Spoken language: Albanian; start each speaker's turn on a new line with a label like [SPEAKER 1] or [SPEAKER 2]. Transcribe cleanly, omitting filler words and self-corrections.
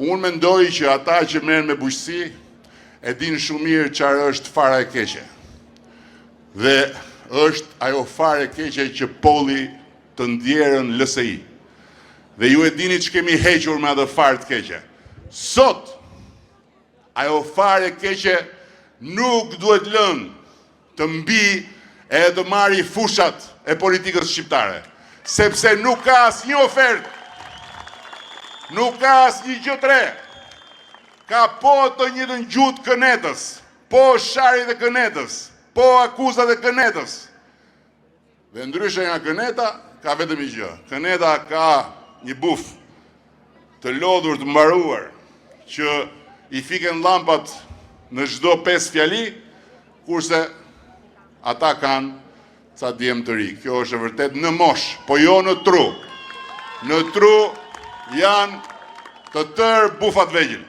[SPEAKER 1] Unë mendoj që ata që merren me bujqësi e din shumë mirë çfarë është fara e keqe. Dhe është ajo fara e keqe që polli të ndjerën LSI. Dhe ju e dini që kemi hequr me atë farë të keqe. Sot, ajo farë e keqe nuk duhet lënë të mbi e të marri fushat e politikës shqiptare. Sepse nuk ka asnjë ofertë, nuk ka asnjë gjë të re. Ka po të njëjtën gjuhë kënetës, po shari dhe kënetës, po akuzat dhe kënetës. Dhe ndryshe nga këneta, ka vetëm një gjë. Këneta ka një buf të lodhur të mbaruar që i fiken llampat në çdo 5 fjali, kurse ata kanë ca djem të ri. Kjo është e vërtet në mosh, po jo në tru. Në tru janë të tërë bufat vegjël.